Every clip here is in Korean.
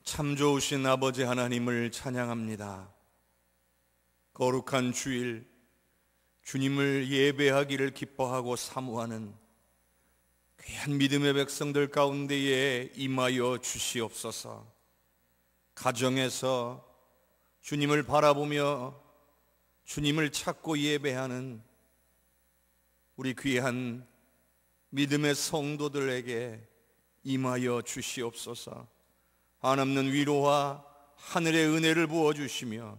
참 좋으신 아버지 하나님을 찬양합니다. 거룩한 주일, 주님을 예배하기를 기뻐하고 사모하는 귀한 믿음의 백성들 가운데에 임하여 주시옵소서. 가정에서 주님을 바라보며 주님을 찾고 예배하는 우리 귀한 믿음의 성도들에게 임하여 주시옵소서. 한없는 위로와 하늘의 은혜를 부어주시며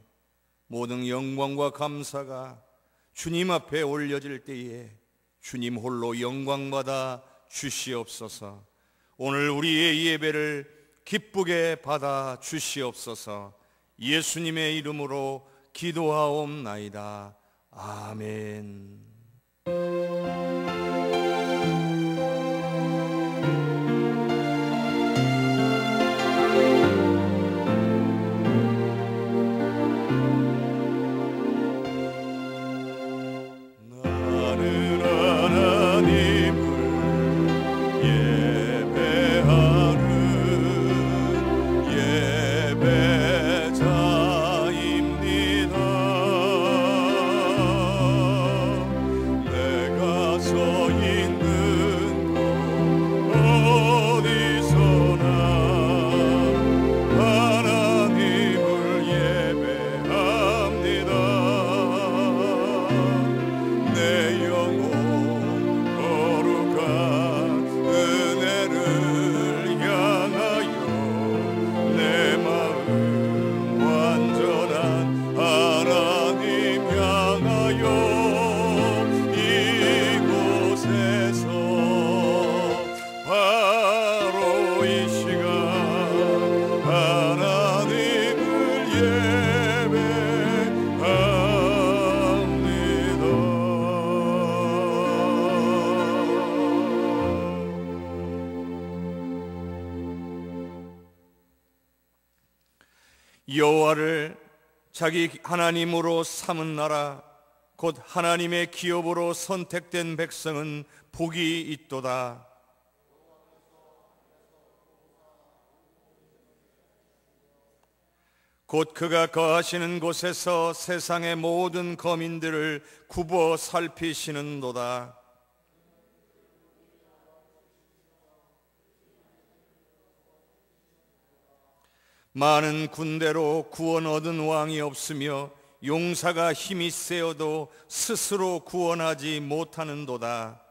모든 영광과 감사가 주님 앞에 올려질 때에 주님 홀로 영광받아 주시옵소서. 오늘 우리의 예배를 기쁘게 받아 주시옵소서. 예수님의 이름으로 기도하옵나이다. 아멘. 여호와를 자기 하나님으로 삼은 나라 곧 하나님의 기업으로 선택된 백성은 복이 있도다. 곧 그가 거하시는 곳에서 세상의 모든 거민들을 굽어 살피시는도다. 많은 군대로 구원 얻은 왕이 없으며 용사가 힘이 세어도 스스로 구원하지 못하는도다.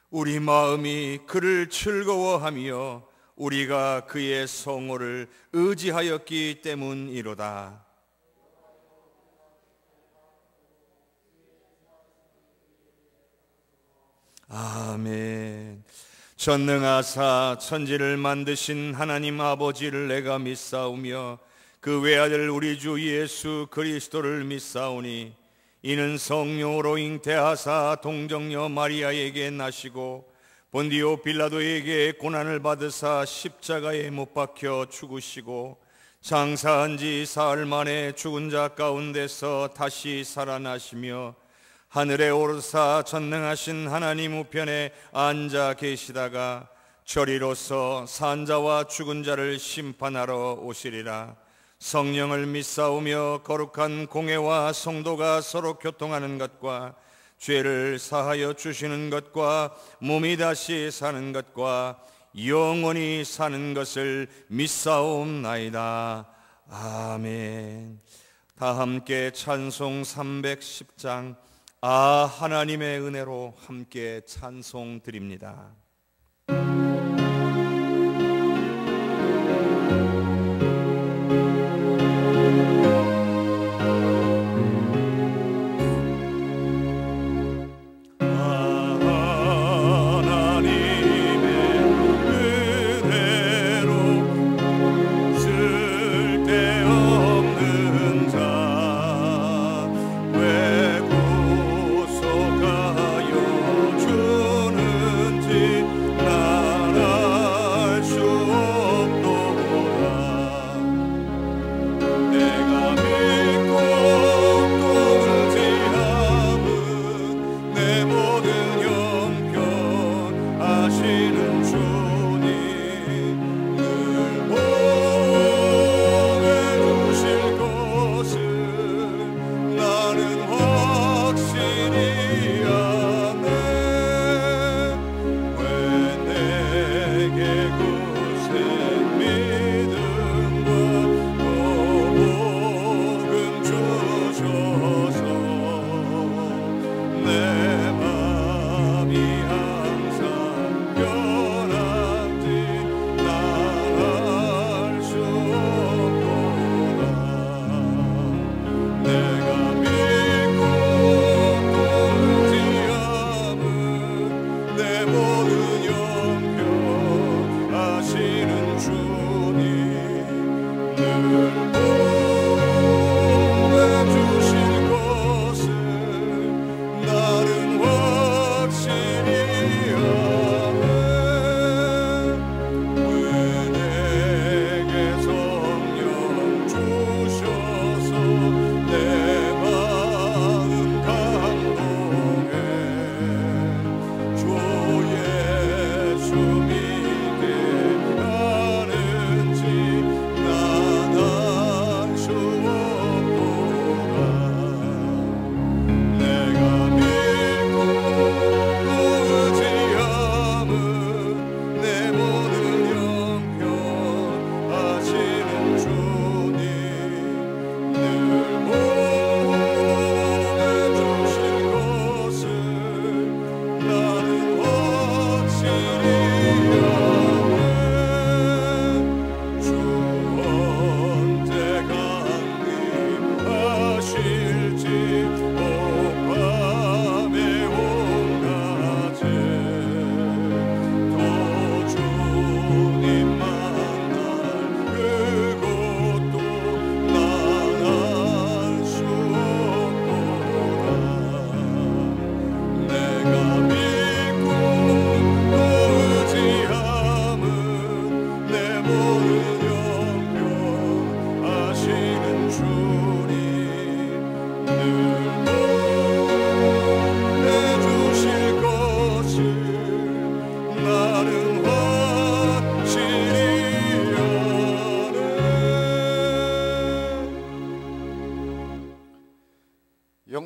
우리 마음이 그를 즐거워하며 우리가 그의 성호를 의지하였기 때문이로다. 아멘. 전능하사 천지를 만드신 하나님 아버지를 내가 믿사오며 그 외아들 우리 주 예수 그리스도를 믿사오니 이는 성령으로 잉태하사 동정녀 마리아에게 나시고 본디오 빌라도에게 고난을 받으사 십자가에 못 박혀 죽으시고 장사한 지 사흘 만에 죽은 자 가운데서 다시 살아나시며 하늘에 오르사 전능하신 하나님 우편에 앉아 계시다가 저리로서 산자와 죽은 자를 심판하러 오시리라. 성령을 믿사오며 거룩한 공회와 성도가 서로 교통하는 것과 죄를 사하여 주시는 것과 몸이 다시 사는 것과 영원히 사는 것을 믿사옵나이다. 아멘. 다 함께 찬송 310장 아 하나님의 은혜로 함께 찬송 드립니다. 왜 고속하여 주는지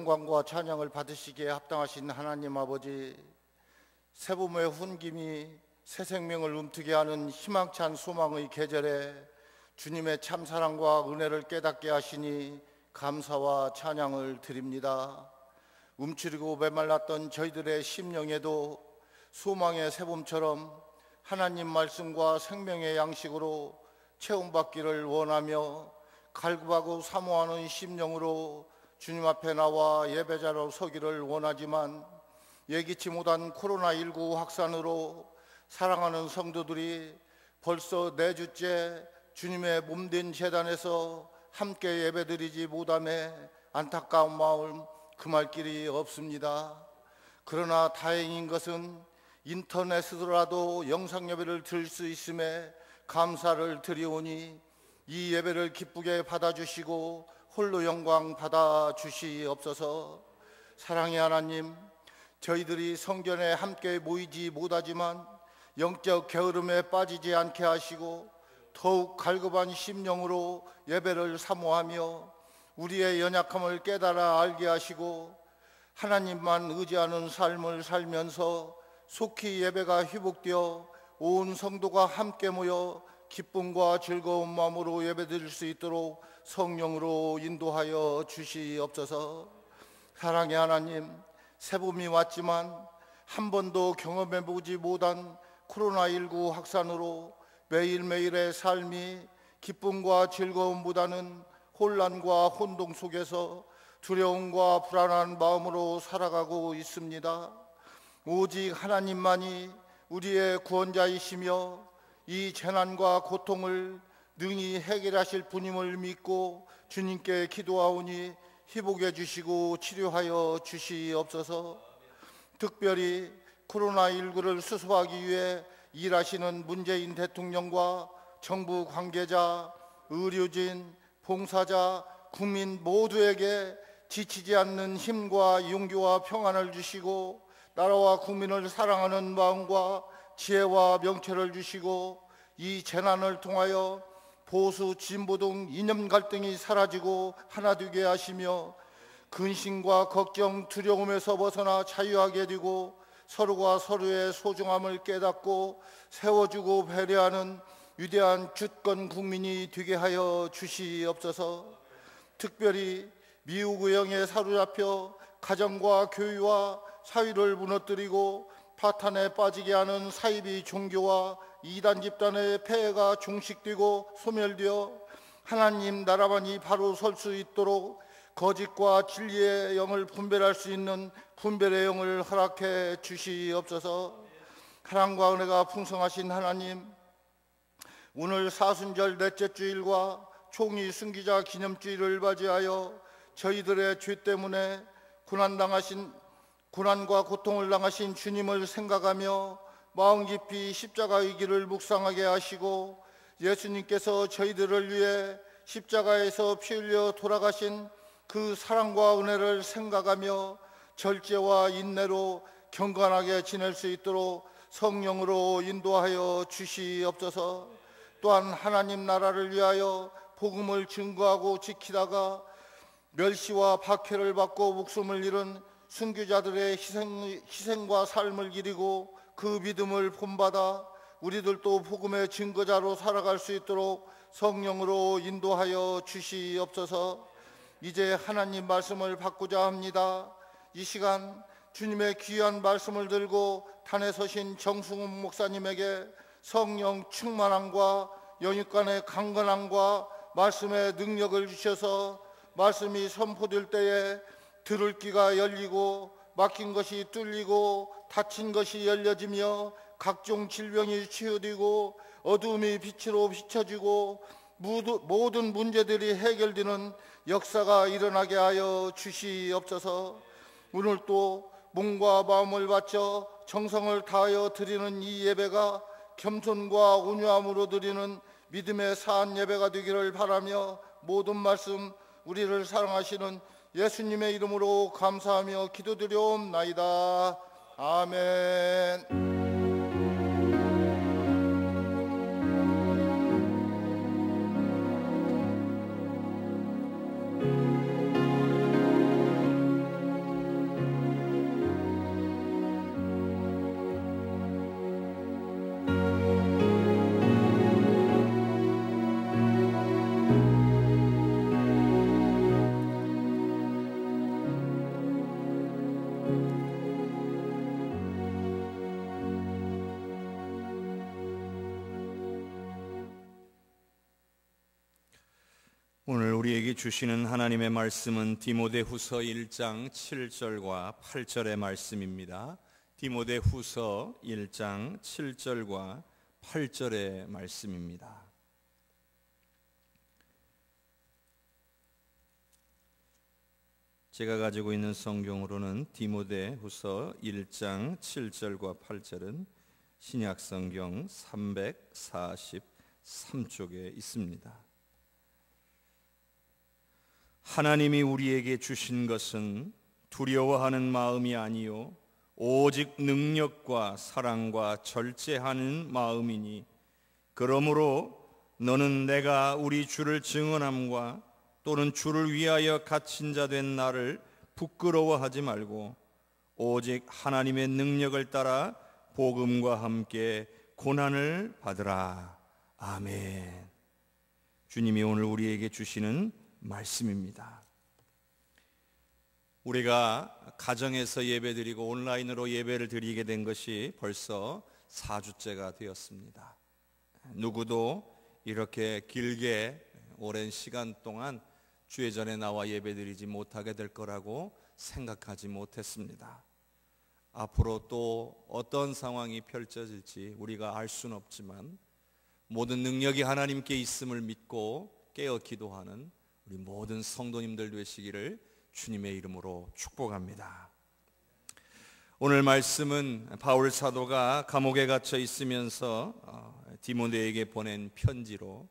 영광과 찬양을 받으시기에 합당하신 하나님 아버지, 세봄의 훈김이 새 생명을 움트게 하는 희망찬 소망의 계절에 주님의 참사랑과 은혜를 깨닫게 하시니 감사와 찬양을 드립니다. 움츠리고 메말랐던 저희들의 심령에도 소망의 새봄처럼 하나님 말씀과 생명의 양식으로 체험받기를 원하며 갈급하고 사모하는 심령으로 주님 앞에 나와 예배자로 서기를 원하지만 예기치 못한 코로나19 확산으로 사랑하는 성도들이 벌써 4주째 주님의 몸된 제단에서 함께 예배드리지 못함에 안타까운 마음 금할 길이 없습니다. 그러나 다행인 것은 인터넷으로라도 영상 예배를 드릴 수 있음에 감사를 드리오니 이 예배를 기쁘게 받아주시고 홀로 영광 받아주시옵소서. 사랑의 하나님, 저희들이 성전에 함께 모이지 못하지만 영적 게으름에 빠지지 않게 하시고 더욱 갈급한 심령으로 예배를 사모하며 우리의 연약함을 깨달아 알게 하시고 하나님만 의지하는 삶을 살면서 속히 예배가 회복되어 온 성도가 함께 모여 기쁨과 즐거운 마음으로 예배드릴 수 있도록 성령으로 인도하여 주시옵소서. 사랑의 하나님, 새봄이 왔지만 한 번도 경험해보지 못한 코로나19 확산으로 매일매일의 삶이 기쁨과 즐거움보다는 혼란과 혼동 속에서 두려움과 불안한 마음으로 살아가고 있습니다. 오직 하나님만이 우리의 구원자이시며 이 재난과 고통을 능히 해결하실 분임을 믿고 주님께 기도하오니 회복해 주시고 치료하여 주시옵소서. 특별히 코로나19를 수습하기 위해 일하시는 문재인 대통령과 정부 관계자, 의료진, 봉사자, 국민 모두에게 지치지 않는 힘과 용기와 평안을 주시고 나라와 국민을 사랑하는 마음과 지혜와 명철을 주시고 이 재난을 통하여 보수, 진보 등 이념 갈등이 사라지고 하나 되게 하시며 근심과 걱정, 두려움에서 벗어나 자유하게 되고 서로가 서로의 소중함을 깨닫고 세워주고 배려하는 위대한 주권 국민이 되게 하여 주시옵소서. 특별히 미국 의형에 사로잡혀 가정과 교회와 사회를 무너뜨리고 파탄에 빠지게 하는 사이비 종교와 이단 집단의 폐해가 종식되고 소멸되어 하나님 나라만이 바로 설 수 있도록 거짓과 진리의 영을 분별할 수 있는 분별의 영을 허락해 주시옵소서. 사랑과 은혜가 풍성하신 하나님, 오늘 사순절 넷째 주일과 총리 순기자 기념주일을 맞이하여 저희들의 죄 때문에 고난과 고통을 당하신 주님을 생각하며 마음 깊이 십자가의 길을 묵상하게 하시고, 예수님께서 저희들을 위해 십자가에서 피 흘려 돌아가신 그 사랑과 은혜를 생각하며 절제와 인내로 경건하게 지낼 수 있도록 성령으로 인도하여 주시옵소서. 또한 하나님 나라를 위하여 복음을 증거하고 지키다가 멸시와 박해를 받고 목숨을 잃은 순교자들의 희생과 삶을 기리고 그 믿음을 본받아 우리들도 복음의 증거자로 살아갈 수 있도록 성령으로 인도하여 주시옵소서. 이제 하나님 말씀을 받고자 합니다. 이 시간 주님의 귀한 말씀을 들고 단에 서신 정승훈 목사님에게 성령 충만함과 영육간의 강건함과 말씀의 능력을 주셔서 말씀이 선포될 때에 들을 귀가 열리고 막힌 것이 뚫리고 닫힌 것이 열려지며 각종 질병이 치유되고 어두움이 빛으로 비춰지고 모든 문제들이 해결되는 역사가 일어나게 하여 주시옵소서. 오늘 또 몸과 마음을 바쳐 정성을 다하여 드리는 이 예배가 겸손과 온유함으로 드리는 믿음의 사한 예배가 되기를 바라며, 모든 말씀 우리를 사랑하시는 예수님의 이름으로 감사하며 기도드려옵나이다. 아멘. 오늘 우리에게 주시는 하나님의 말씀은 디모데후서 1장 7절과 8절의 말씀입니다. 디모데후서 1장 7절과 8절의 말씀입니다. 제가 가지고 있는 성경으로는 디모데후서 1장 7절과 8절은 신약성경 343쪽에 있습니다. 하나님이 우리에게 주신 것은 두려워하는 마음이 아니요 오직 능력과 사랑과 절제하는 마음이니, 그러므로 너는 내가 우리 주를 증언함과 또는 주를 위하여 갇힌 자 된 나를 부끄러워하지 말고 오직 하나님의 능력을 따라 복음과 함께 고난을 받으라. 아멘. 주님이 오늘 우리에게 주시는 말씀입니다. 우리가 가정에서 예배드리고 온라인으로 예배를 드리게 된 것이 벌써 4주째가 되었습니다. 누구도 이렇게 길게 오랜 시간 동안 주의 전에 나와 예배드리지 못하게 될 거라고 생각하지 못했습니다. 앞으로 또 어떤 상황이 펼쳐질지 우리가 알 수는 없지만 모든 능력이 하나님께 있음을 믿고 깨어 기도하는 우리 모든 성도님들 되시기를 주님의 이름으로 축복합니다. 오늘 말씀은 바울 사도가 감옥에 갇혀 있으면서 디모데에게 보낸 편지로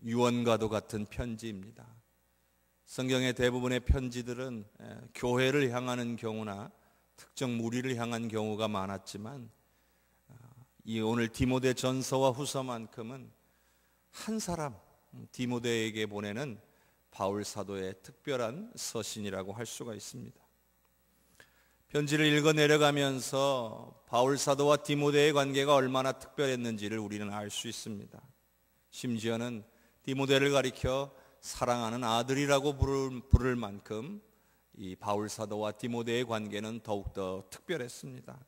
유언과도 같은 편지입니다. 성경의 대부분의 편지들은 교회를 향하는 경우나 특정 무리를 향한 경우가 많았지만 이 오늘 디모데 전서와 후서만큼은 한 사람 디모데에게 보내는 바울 사도의 특별한 서신이라고 할 수가 있습니다. 편지를 읽어 내려가면서 바울 사도와 디모데의 관계가 얼마나 특별했는지를 우리는 알 수 있습니다. 심지어는 디모데를 가리켜 사랑하는 아들이라고 부를 만큼 이 바울 사도와 디모데의 관계는 더욱더 특별했습니다.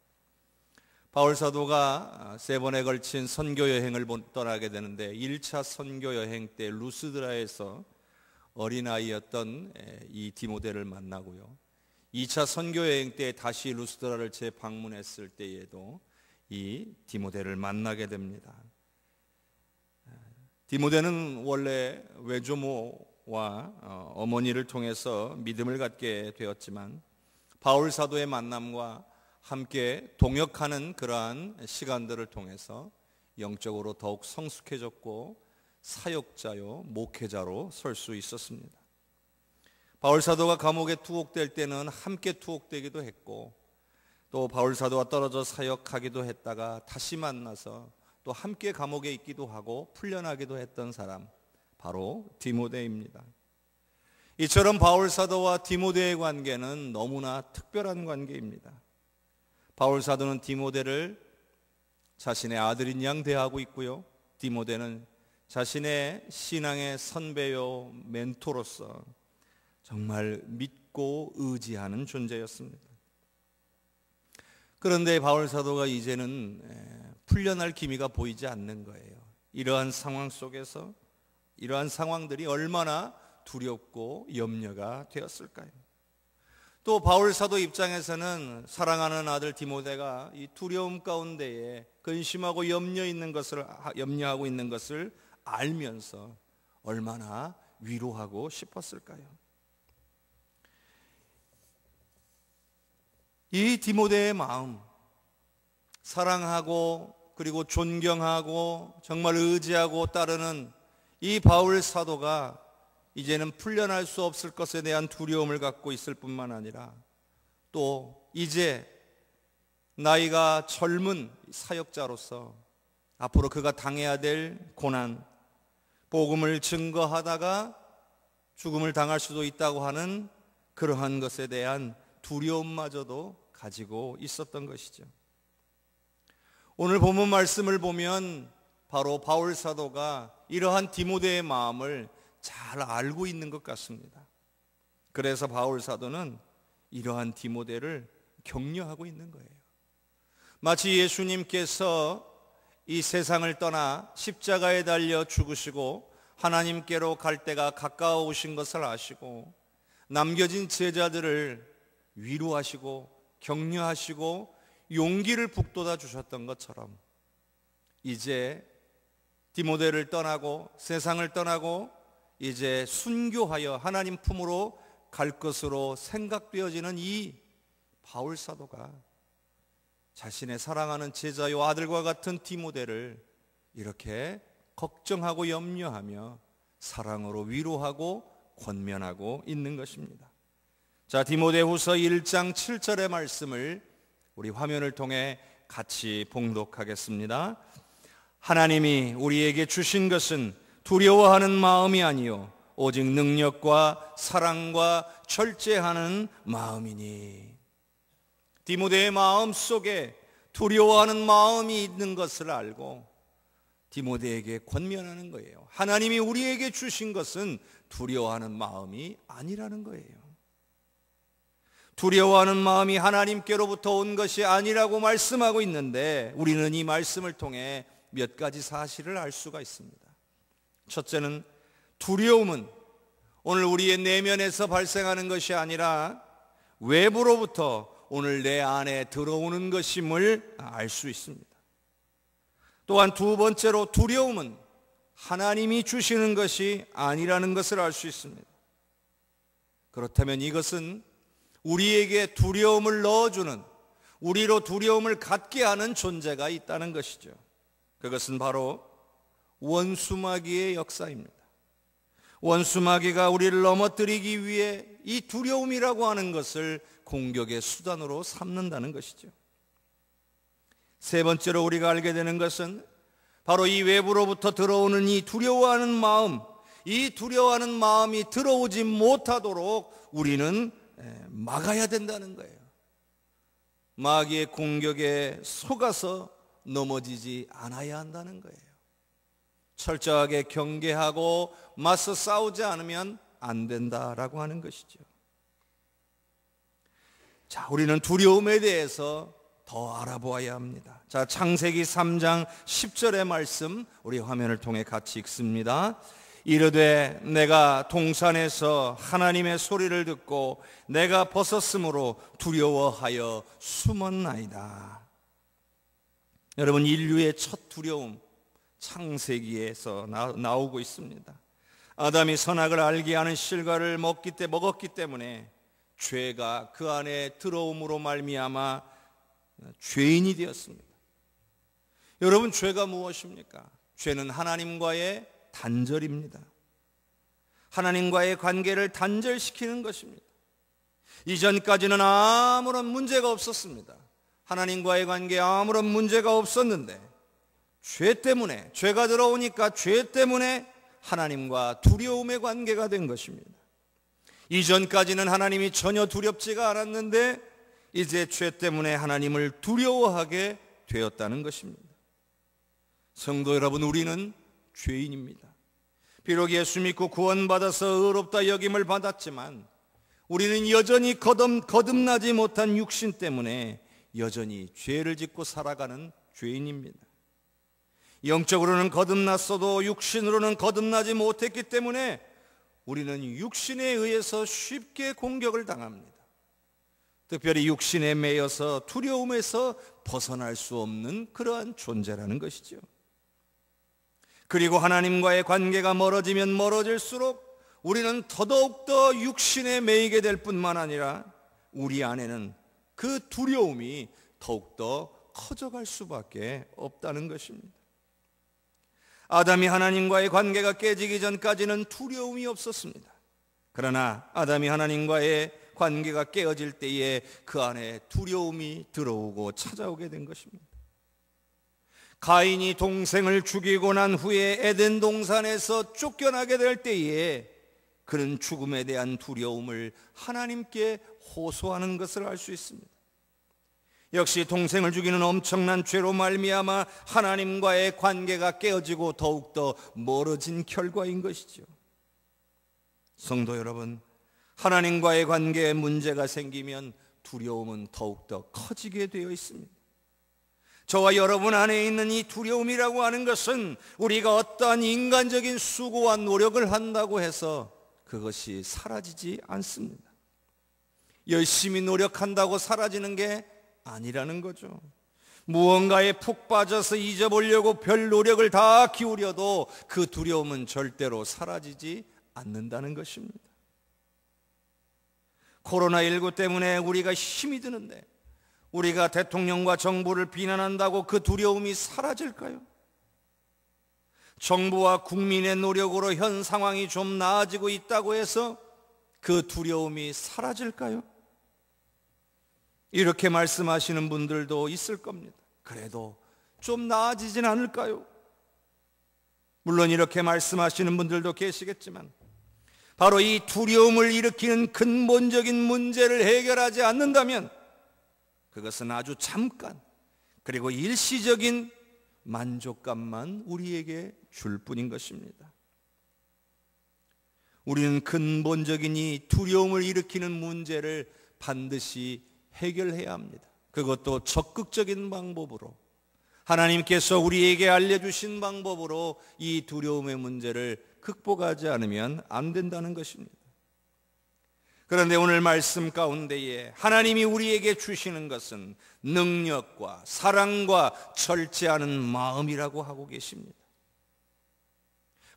바울 사도가 3번에 걸친 선교 여행을 떠나게 되는데 1차 선교 여행 때 루스드라에서 어린아이였던 이 디모데를 만나고요, 2차 선교 여행 때 다시 루스드라를 재방문했을 때에도 이 디모데를 만나게 됩니다. 디모데는 원래 외조모와 어머니를 통해서 믿음을 갖게 되었지만 바울 사도의 만남과 함께 동역하는 그러한 시간들을 통해서 영적으로 더욱 성숙해졌고 사역자요 목회자로 설 수 있었습니다. 바울 사도가 감옥에 투옥될 때는 함께 투옥되기도 했고 또 바울 사도와 떨어져 사역하기도 했다가 다시 만나서 또 함께 감옥에 있기도 하고 풀려나기도 했던 사람, 바로 디모데입니다. 이처럼 바울 사도와 디모데의 관계는 너무나 특별한 관계입니다. 바울 사도는 디모데를 자신의 아들인 양 대하고 있고요, 디모데는 자신의 신앙의 선배요 멘토로서 정말 믿고 의지하는 존재였습니다. 그런데 바울 사도가 이제는 풀려날 기미가 보이지 않는 거예요. 이러한 상황 속에서 이러한 상황들이 얼마나 두렵고 염려가 되었을까요? 또 바울 사도 입장에서는 사랑하는 아들 디모데가 이 두려움 가운데에 근심하고 염려하고 있는 것을 알면서 얼마나 위로하고 싶었을까요? 이 디모데의 마음, 사랑하고 그리고 존경하고 정말 의지하고 따르는 이 바울 사도가 이제는 풀려날 수 없을 것에 대한 두려움을 갖고 있을 뿐만 아니라 또 이제 나이가 젊은 사역자로서 앞으로 그가 당해야 될 고난, 복음을 증거하다가 죽음을 당할 수도 있다고 하는 그러한 것에 대한 두려움마저도 가지고 있었던 것이죠. 오늘 본문 말씀을 보면 바로 바울 사도가 이러한 디모데의 마음을 잘 알고 있는 것 같습니다. 그래서 바울 사도는 이러한 디모데를 격려하고 있는 거예요. 마치 예수님께서 이 세상을 떠나 십자가에 달려 죽으시고 하나님께로 갈 때가 가까워 오신 것을 아시고 남겨진 제자들을 위로하시고 격려하시고 용기를 북돋아 주셨던 것처럼 이제 디모데를 떠나고 세상을 떠나고 이제 순교하여 하나님 품으로 갈 것으로 생각되어지는 이 바울 사도가 자신의 사랑하는 제자요 아들과 같은 디모데를 이렇게 걱정하고 염려하며 사랑으로 위로하고 권면하고 있는 것입니다. 자, 디모데후서 1장 7절의 말씀을 우리 화면을 통해 같이 봉독하겠습니다. 하나님이 우리에게 주신 것은 두려워하는 마음이 아니요 오직 능력과 사랑과 절제하는 마음이니. 디모데의 마음 속에 두려워하는 마음이 있는 것을 알고 디모데에게 권면하는 거예요. 하나님이 우리에게 주신 것은 두려워하는 마음이 아니라는 거예요. 두려워하는 마음이 하나님께로부터 온 것이 아니라고 말씀하고 있는데 우리는 이 말씀을 통해 몇 가지 사실을 알 수가 있습니다. 첫째는 두려움은 오늘 우리의 내면에서 발생하는 것이 아니라 외부로부터 오늘 내 안에 들어오는 것임을 알 수 있습니다. 또한 두 번째로 두려움은 하나님이 주시는 것이 아니라는 것을 알 수 있습니다. 그렇다면 이것은 우리에게 두려움을 넣어주는, 우리로 두려움을 갖게 하는 존재가 있다는 것이죠. 그것은 바로 원수마귀의 역사입니다. 원수마귀가 우리를 넘어뜨리기 위해 이 두려움이라고 하는 것을 공격의 수단으로 삼는다는 것이죠. 세 번째로 우리가 알게 되는 것은 바로 이 외부로부터 들어오는 이 두려워하는 마음, 이 두려워하는 마음이 들어오지 못하도록 우리는 막아야 된다는 거예요. 마귀의 공격에 속아서 넘어지지 않아야 한다는 거예요. 철저하게 경계하고 맞서 싸우지 않으면 안 된다라고 하는 것이죠. 자, 우리는 두려움에 대해서 더 알아보아야 합니다. 자, 창세기 3장 10절의 말씀 우리 화면을 통해 같이 읽습니다. 이르되 내가 동산에서 하나님의 소리를 듣고 내가 벗었으므로 두려워하여 숨었나이다. 여러분, 인류의 첫 두려움 창세기에서 나오고 있습니다. 아담이 선악을 알게 하는 실과를 먹었기 때문에 죄가 그 안에 들어옴으로 말미암아 죄인이 되었습니다. 여러분, 죄가 무엇입니까? 죄는 하나님과의 단절입니다. 하나님과의 관계를 단절시키는 것입니다. 이전까지는 아무런 문제가 없었습니다. 하나님과의 관계에 아무런 문제가 없었는데 죄 때문에, 죄가 들어오니까 죄 때문에 하나님과 두려움의 관계가 된 것입니다. 이전까지는 하나님이 전혀 두렵지가 않았는데 이제 죄 때문에 하나님을 두려워하게 되었다는 것입니다. 성도 여러분, 우리는 죄인입니다. 비록 예수 믿고 구원받아서 의롭다 여김을 받았지만 우리는 여전히 거듭나지 못한 육신 때문에 여전히 죄를 짓고 살아가는 죄인입니다. 영적으로는 거듭났어도 육신으로는 거듭나지 못했기 때문에 우리는 육신에 의해서 쉽게 공격을 당합니다. 특별히 육신에 매여서 두려움에서 벗어날 수 없는 그러한 존재라는 것이죠. 그리고 하나님과의 관계가 멀어지면 멀어질수록 우리는 더더욱더 육신에 매이게 될 뿐만 아니라 우리 안에는 그 두려움이 더욱더 커져갈 수밖에 없다는 것입니다. 아담이 하나님과의 관계가 깨지기 전까지는 두려움이 없었습니다. 그러나 아담이 하나님과의 관계가 깨어질 때에 그 안에 두려움이 들어오고 찾아오게 된 것입니다. 가인이 동생을 죽이고 난 후에 에덴 동산에서 쫓겨나게 될 때에 그는 죽음에 대한 두려움을 하나님께 호소하는 것을 알 수 있습니다. 역시 동생을 죽이는 엄청난 죄로 말미암아 하나님과의 관계가 깨어지고 더욱더 멀어진 결과인 것이죠. 성도 여러분, 하나님과의 관계에 문제가 생기면 두려움은 더욱더 커지게 되어 있습니다. 저와 여러분 안에 있는 이 두려움이라고 하는 것은 우리가 어떠한 인간적인 수고와 노력을 한다고 해서 그것이 사라지지 않습니다. 열심히 노력한다고 사라지는 게 아니라는 거죠. 무언가에 푹 빠져서 잊어보려고 별 노력을 다 기울여도 그 두려움은 절대로 사라지지 않는다는 것입니다. 코로나19 때문에 우리가 힘이 드는데 우리가 대통령과 정부를 비난한다고 그 두려움이 사라질까요? 정부와 국민의 노력으로 현 상황이 좀 나아지고 있다고 해서 그 두려움이 사라질까요? 이렇게 말씀하시는 분들도 있을 겁니다. 그래도 좀 나아지진 않을까요? 물론 이렇게 말씀하시는 분들도 계시겠지만 바로 이 두려움을 일으키는 근본적인 문제를 해결하지 않는다면 그것은 아주 잠깐 그리고 일시적인 만족감만 우리에게 줄 뿐인 것입니다. 우리는 근본적인 이 두려움을 일으키는 문제를 반드시 해결해야 합니다. 그것도 적극적인 방법으로, 하나님께서 우리에게 알려주신 방법으로 이 두려움의 문제를 극복하지 않으면 안 된다는 것입니다. 그런데 오늘 말씀 가운데에 하나님이 우리에게 주시는 것은 능력과 사랑과 절제하는 마음이라고 하고 계십니다.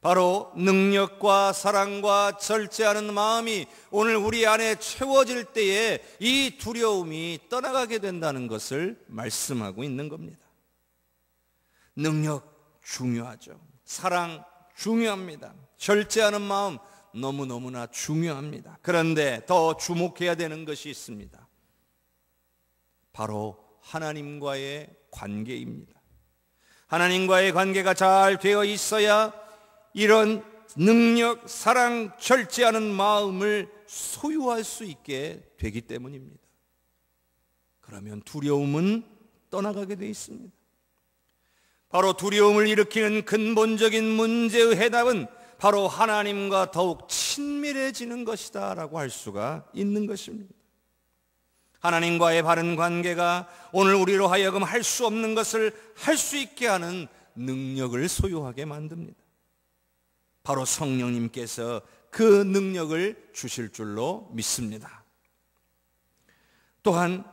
바로 능력과 사랑과 절제하는 마음이 오늘 우리 안에 채워질 때에 이 두려움이 떠나가게 된다는 것을 말씀하고 있는 겁니다. 능력 중요하죠. 사랑 중요합니다. 절제하는 마음 너무너무나 중요합니다. 그런데 더 주목해야 되는 것이 있습니다. 바로 하나님과의 관계입니다. 하나님과의 관계가 잘 되어 있어야 이런 능력, 사랑, 절제하는 마음을 소유할 수 있게 되기 때문입니다. 그러면 두려움은 떠나가게 되어 있습니다. 바로 두려움을 일으키는 근본적인 문제의 해답은 바로 하나님과 더욱 친밀해지는 것이다 라고 할 수가 있는 것입니다. 하나님과의 바른 관계가 오늘 우리로 하여금 할 수 없는 것을 할 수 있게 하는 능력을 소유하게 만듭니다. 바로 성령님께서 그 능력을 주실 줄로 믿습니다. 또한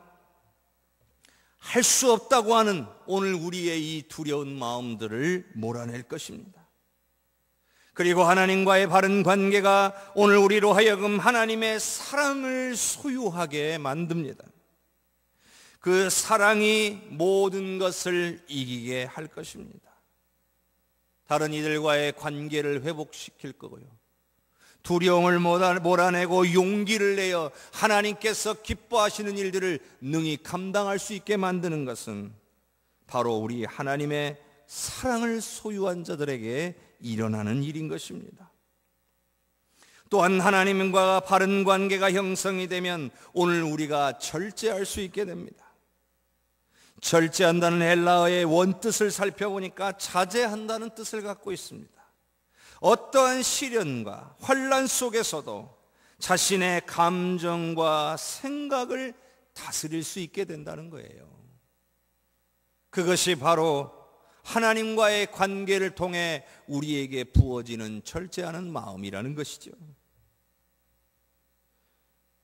할 수 없다고 하는 오늘 우리의 이 두려운 마음들을 몰아낼 것입니다. 그리고 하나님과의 바른 관계가 오늘 우리로 하여금 하나님의 사랑을 소유하게 만듭니다. 그 사랑이 모든 것을 이기게 할 것입니다. 다른 이들과의 관계를 회복시킬 거고요. 두려움을 몰아내고 용기를 내어 하나님께서 기뻐하시는 일들을 능히 감당할 수 있게 만드는 것은 바로 우리 하나님의 사랑을 소유한 자들에게 일어나는 일인 것입니다. 또한 하나님과 바른 관계가 형성이 되면 오늘 우리가 절제할 수 있게 됩니다. 절제한다는 헬라어의 원뜻을 살펴보니까 자제한다는 뜻을 갖고 있습니다. 어떠한 시련과 환난 속에서도 자신의 감정과 생각을 다스릴 수 있게 된다는 거예요. 그것이 바로 하나님과의 관계를 통해 우리에게 부어지는 절제하는 마음이라는 것이죠.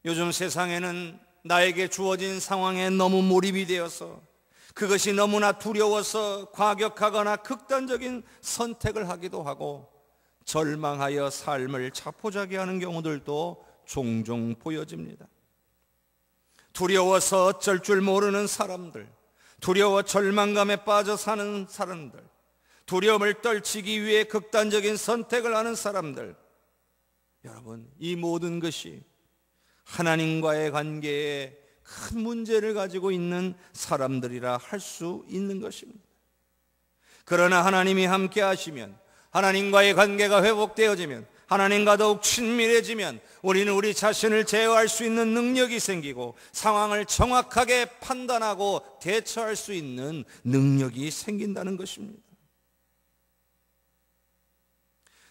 요즘 세상에는 나에게 주어진 상황에 너무 몰입이 되어서 그것이 너무나 두려워서 과격하거나 극단적인 선택을 하기도 하고 절망하여 삶을 자포자기 하는 경우들도 종종 보여집니다. 두려워서 어쩔 줄 모르는 사람들, 두려워 절망감에 빠져 사는 사람들, 두려움을 떨치기 위해 극단적인 선택을 하는 사람들, 여러분, 이 모든 것이 하나님과의 관계에 큰 문제를 가지고 있는 사람들이라 할 수 있는 것입니다. 그러나 하나님이 함께 하시면, 하나님과의 관계가 회복되어지면, 하나님과 더욱 친밀해지면 우리는 우리 자신을 제어할 수 있는 능력이 생기고 상황을 정확하게 판단하고 대처할 수 있는 능력이 생긴다는 것입니다.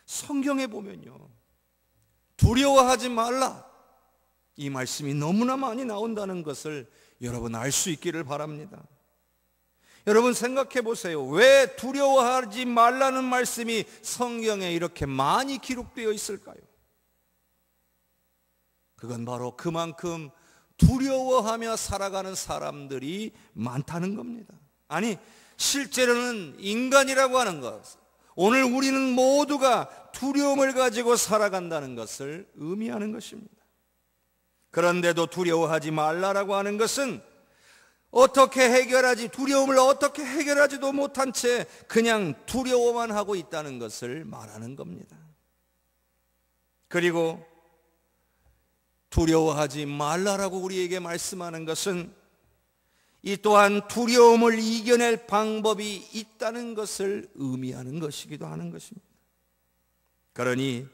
성경에 보면요, 두려워하지 말라, 이 말씀이 너무나 많이 나온다는 것을 여러분 알 수 있기를 바랍니다. 여러분 생각해 보세요. 왜 두려워하지 말라는 말씀이 성경에 이렇게 많이 기록되어 있을까요? 그건 바로 그만큼 두려워하며 살아가는 사람들이 많다는 겁니다. 아니, 실제로는 인간이라고 하는 것, 오늘 우리는 모두가 두려움을 가지고 살아간다는 것을 의미하는 것입니다. 그런데도 두려워하지 말라라고 하는 것은 두려움을 어떻게 해결하지도 못한 채 그냥 두려워만 하고 있다는 것을 말하는 겁니다. 그리고 두려워하지 말라라고 우리에게 말씀하는 것은 이 또한 두려움을 이겨낼 방법이 있다는 것을 의미하는 것이기도 하는 것입니다. 그러니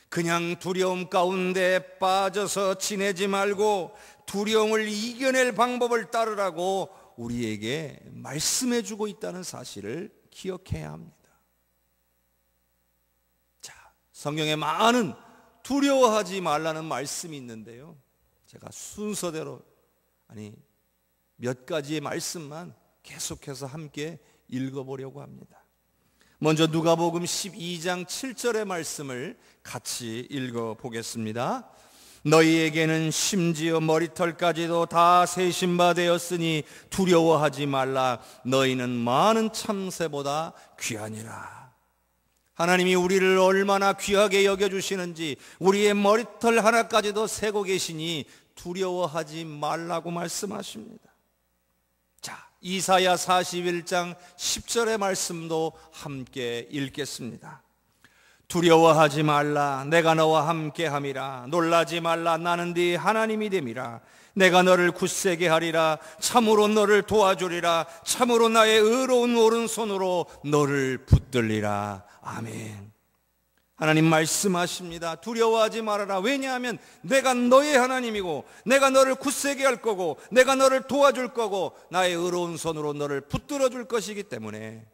그냥 두려움 가운데 빠져서 지내지 말고 두려움을 이겨낼 방법을 따르라고 우리에게 말씀해 주고 있다는 사실을 기억해야 합니다. 자, 성경에 많은 두려워하지 말라는 말씀이 있는데요, 제가 순서대로 몇 가지의 말씀만 계속해서 함께 읽어보려고 합니다. 먼저 누가복음 12장 7절의 말씀을 같이 읽어보겠습니다. 너희에게는 심지어 머리털까지도 다 세신 바 되었으니 두려워하지 말라. 너희는 많은 참새보다 귀하니라. 하나님이 우리를 얼마나 귀하게 여겨주시는지 우리의 머리털 하나까지도 세고 계시니 두려워하지 말라고 말씀하십니다. 자, 이사야 41장 10절의 말씀도 함께 읽겠습니다. 두려워하지 말라. 내가 너와 함께함이라. 놀라지 말라. 나는 네 하나님이 됨이라. 내가 너를 굳세게 하리라. 참으로 너를 도와주리라. 참으로 나의 의로운 오른손으로 너를 붙들리라. 아멘. 하나님 말씀하십니다. 두려워하지 말아라. 왜냐하면 내가 너의 하나님이고 내가 너를 굳세게 할 거고 내가 너를 도와줄 거고 나의 의로운 손으로 너를 붙들어 줄 것이기 때문에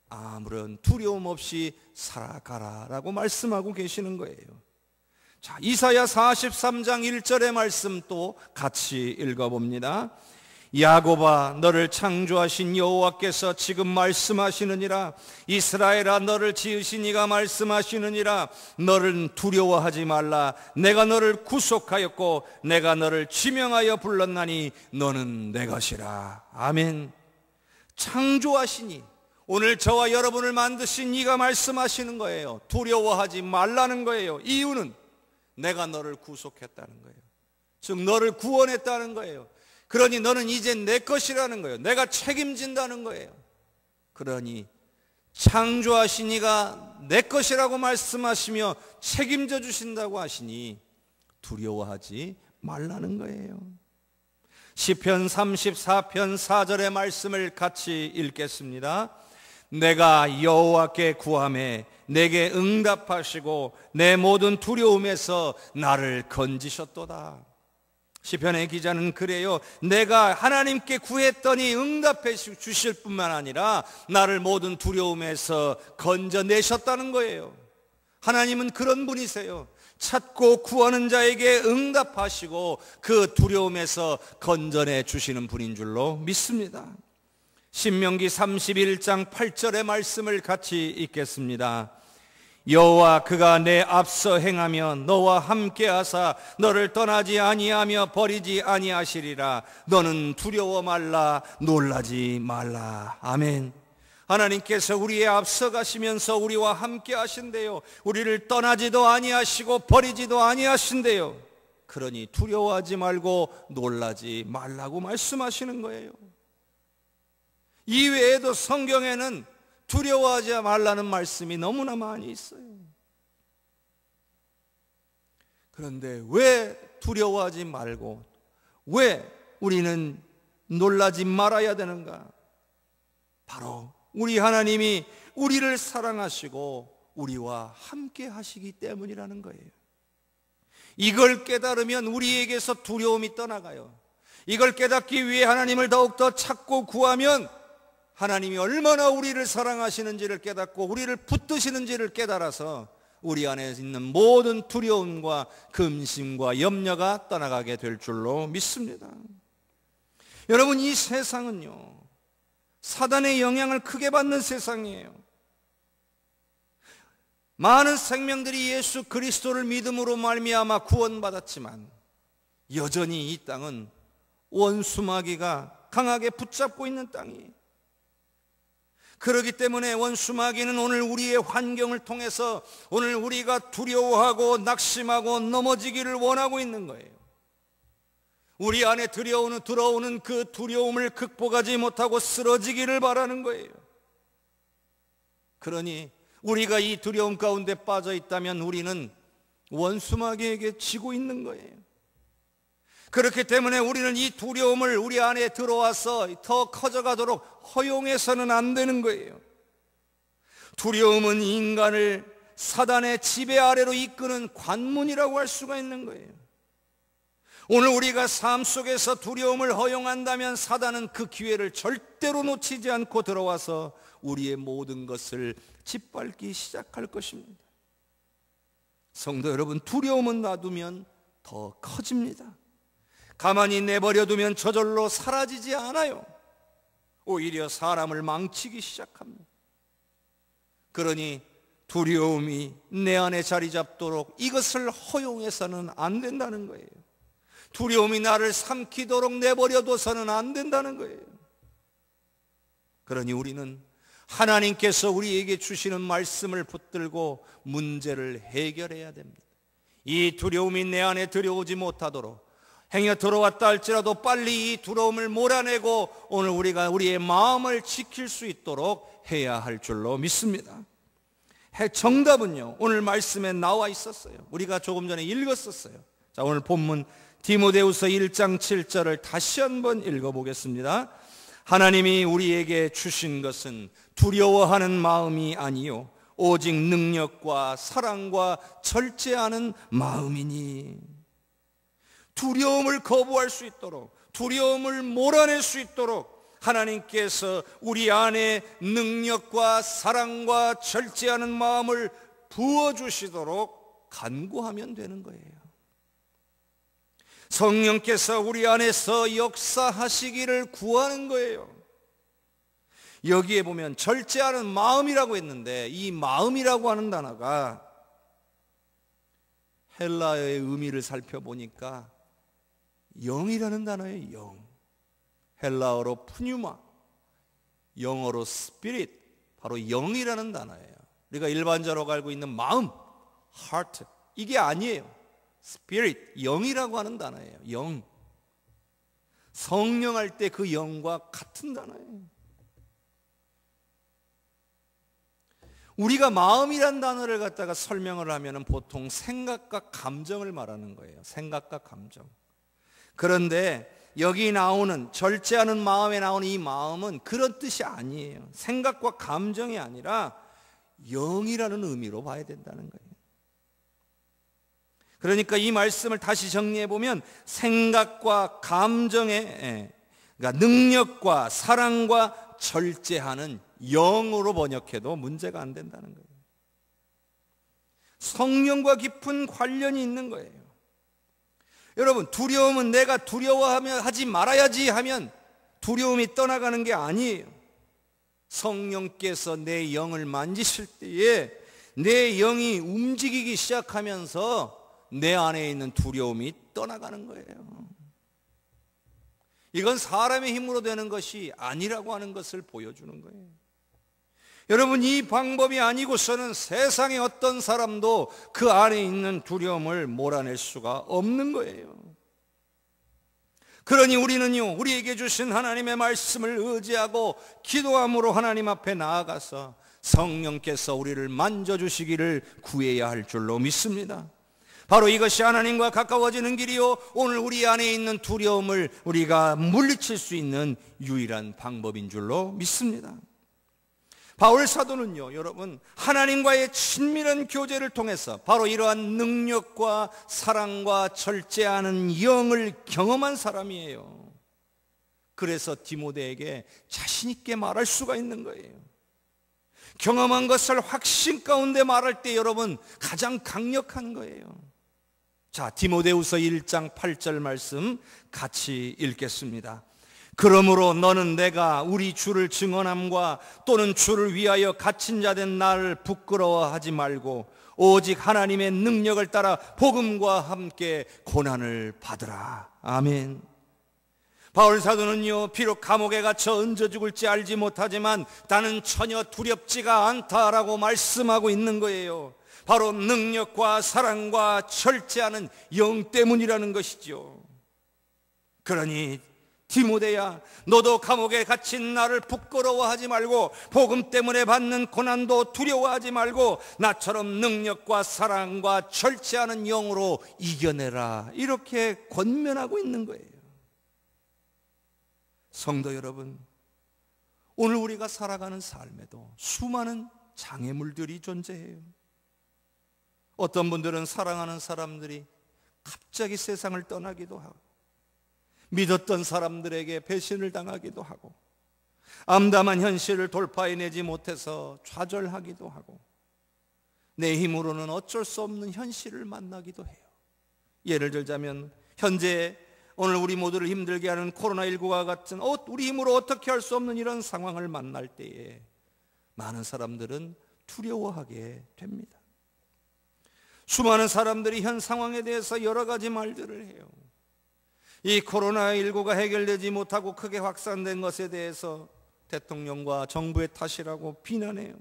아무런 두려움 없이 살아가라라고 말씀하고 계시는 거예요. 자, 이사야 43장 1절의 말씀 또 같이 읽어봅니다. 야곱아, 너를 창조하신 여호와께서 지금 말씀하시느니라. 이스라엘아, 너를 지으신 이가 말씀하시느니라. 너를 두려워하지 말라. 내가 너를 구속하였고 내가 너를 지명하여 불렀나니 너는 내 것이라. 아멘. 창조하시니, 오늘 저와 여러분을 만드신 이가 말씀하시는 거예요. 두려워하지 말라는 거예요. 이유는 내가 너를 구속했다는 거예요. 즉 너를 구원했다는 거예요. 그러니 너는 이제 내 것이라는 거예요. 내가 책임진다는 거예요. 그러니 창조하신 이가 내 것이라고 말씀하시며 책임져 주신다고 하시니 두려워하지 말라는 거예요. 시편 34편 4절의 말씀을 같이 읽겠습니다. 내가 여호와께 구하매 내게 응답하시고 내 모든 두려움에서 나를 건지셨도다. 시편의 기자는 그래요. 내가 하나님께 구했더니 응답해 주실 뿐만 아니라 나를 모든 두려움에서 건져내셨다는 거예요. 하나님은 그런 분이세요. 찾고 구하는 자에게 응답하시고 그 두려움에서 건져내 주시는 분인 줄로 믿습니다. 신명기 31장 8절의 말씀을 같이 읽겠습니다. 여호와 그가 내 앞서 행하며 너와 함께하사 너를 떠나지 아니하며 버리지 아니하시리라. 너는 두려워 말라, 놀라지 말라. 아멘. 하나님께서 우리의 앞서 가시면서 우리와 함께 하신대요. 우리를 떠나지도 아니하시고 버리지도 아니하신대요. 그러니 두려워하지 말고 놀라지 말라고 말씀하시는 거예요. 이외에도 성경에는 두려워하지 말라는 말씀이 너무나 많이 있어요. 그런데 왜 두려워하지 말고 왜 우리는 놀라지 말아야 되는가? 바로 우리 하나님이 우리를 사랑하시고 우리와 함께 하시기 때문이라는 거예요. 이걸 깨달으면 우리에게서 두려움이 떠나가요. 이걸 깨닫기 위해 하나님을 더욱더 찾고 구하면 하나님이 얼마나 우리를 사랑하시는지를 깨닫고 우리를 붙드시는지를 깨달아서 우리 안에 있는 모든 두려움과 근심과 염려가 떠나가게 될 줄로 믿습니다. 여러분, 이 세상은요, 사단의 영향을 크게 받는 세상이에요. 많은 생명들이 예수 그리스도를 믿음으로 말미암아 구원받았지만 여전히 이 땅은 원수마귀가 강하게 붙잡고 있는 땅이에요. 그렇기 때문에 원수마귀는 오늘 우리의 환경을 통해서 오늘 우리가 두려워하고 낙심하고 넘어지기를 원하고 있는 거예요. 우리 안에 들어오는 그 두려움을 극복하지 못하고 쓰러지기를 바라는 거예요. 그러니 우리가 이 두려움 가운데 빠져 있다면 우리는 원수마귀에게 지고 있는 거예요. 그렇기 때문에 우리는 이 두려움을 우리 안에 들어와서 더 커져가도록 허용해서는 안 되는 거예요. 두려움은 인간을 사단의 지배 아래로 이끄는 관문이라고 할 수가 있는 거예요. 오늘 우리가 삶 속에서 두려움을 허용한다면 사단은 그 기회를 절대로 놓치지 않고 들어와서 우리의 모든 것을 짓밟기 시작할 것입니다. 성도 여러분, 두려움은 놔두면 더 커집니다. 가만히 내버려두면 저절로 사라지지 않아요. 오히려 사람을 망치기 시작합니다. 그러니 두려움이 내 안에 자리 잡도록 이것을 허용해서는 안 된다는 거예요. 두려움이 나를 삼키도록 내버려둬서는 안 된다는 거예요. 그러니 우리는 하나님께서 우리에게 주시는 말씀을 붙들고 문제를 해결해야 됩니다. 이 두려움이 내 안에 들어오지 못하도록 행여 들어왔다 할지라도 빨리 이 두려움을 몰아내고 오늘 우리가 우리의 마음을 지킬 수 있도록 해야 할 줄로 믿습니다. 정답은요, 오늘 말씀에 나와 있었어요. 우리가 조금 전에 읽었었어요. 자, 오늘 본문 디모데후서 1장 7절을 다시 한번 읽어보겠습니다. 하나님이 우리에게 주신 것은 두려워하는 마음이 아니요 오직 능력과 사랑과 절제하는 마음이니. 두려움을 거부할 수 있도록, 두려움을 몰아낼 수 있도록 하나님께서 우리 안에 능력과 사랑과 절제하는 마음을 부어주시도록 간구하면 되는 거예요. 성령께서 우리 안에서 역사하시기를 구하는 거예요. 여기에 보면 절제하는 마음이라고 했는데, 이 마음이라고 하는 단어가 헬라어의 의미를 살펴보니까 영이라는 단어예요. 영. 헬라어로 푸뉴마, 영어로 스피릿, 바로 영이라는 단어예요. 우리가 일반적으로 알고 있는 마음, heart, 이게 아니에요. 스피릿, 영이라고 하는 단어예요. 영. 성령 할 때 그 영과 같은 단어예요. 우리가 마음이란 단어를 갖다가 설명을 하면 보통 생각과 감정을 말하는 거예요. 생각과 감정. 그런데 여기 나오는, 절제하는 마음에 나오는 이 마음은 그런 뜻이 아니에요. 생각과 감정이 아니라 영이라는 의미로 봐야 된다는 거예요. 그러니까 이 말씀을 다시 정리해 보면 생각과 감정의, 그러니까 능력과 사랑과 절제하는 영으로 번역해도 문제가 안 된다는 거예요. 성령과 깊은 관련이 있는 거예요. 여러분, 두려움은 내가 두려워하며 하지 말아야지 하면 두려움이 떠나가는 게 아니에요. 성령께서 내 영을 만지실 때에 내 영이 움직이기 시작하면서 내 안에 있는 두려움이 떠나가는 거예요. 이건 사람의 힘으로 되는 것이 아니라고 하는 것을 보여주는 거예요. 여러분, 이 방법이 아니고서는 세상의 어떤 사람도 그 안에 있는 두려움을 몰아낼 수가 없는 거예요. 그러니 우리는요, 우리에게 주신 하나님의 말씀을 의지하고 기도함으로 하나님 앞에 나아가서 성령께서 우리를 만져주시기를 구해야 할 줄로 믿습니다. 바로 이것이 하나님과 가까워지는 길이요, 오늘 우리 안에 있는 두려움을 우리가 물리칠 수 있는 유일한 방법인 줄로 믿습니다. 바울 사도는요, 여러분, 하나님과의 친밀한 교제를 통해서 바로 이러한 능력과 사랑과 절제하는 영을 경험한 사람이에요. 그래서 디모데에게 자신 있게 말할 수가 있는 거예요. 경험한 것을 확신 가운데 말할 때 여러분 가장 강력한 거예요. 자, 디모데후서 1장 8절 말씀 같이 읽겠습니다. 그러므로 너는 내가 우리 주를 증언함과 또는 주를 위하여 갇힌 자 된 나를 부끄러워하지 말고 오직 하나님의 능력을 따라 복음과 함께 고난을 받으라. 아멘. 바울 사도는요, 비록 감옥에 갇혀 얹어 죽을지 알지 못하지만 나는 전혀 두렵지가 않다라고 말씀하고 있는 거예요. 바로 능력과 사랑과 절제하는 영 때문이라는 것이죠. 그러니 디모데야, 너도 감옥에 갇힌 나를 부끄러워하지 말고 복음 때문에 받는 고난도 두려워하지 말고 나처럼 능력과 사랑과 절제하는 영으로 이겨내라, 이렇게 권면하고 있는 거예요. 성도 여러분, 오늘 우리가 살아가는 삶에도 수많은 장애물들이 존재해요. 어떤 분들은 사랑하는 사람들이 갑자기 세상을 떠나기도 하고, 믿었던 사람들에게 배신을 당하기도 하고, 암담한 현실을 돌파해내지 못해서 좌절하기도 하고, 내 힘으로는 어쩔 수 없는 현실을 만나기도 해요. 예를 들자면 현재 오늘 우리 모두를 힘들게 하는 코로나19와 같은 우리 힘으로 어떻게 할 수 없는 이런 상황을 만날 때에 많은 사람들은 두려워하게 됩니다. 수많은 사람들이 현 상황에 대해서 여러 가지 말들을 해요. 이 코로나19가 해결되지 못하고 크게 확산된 것에 대해서 대통령과 정부의 탓이라고 비난해요.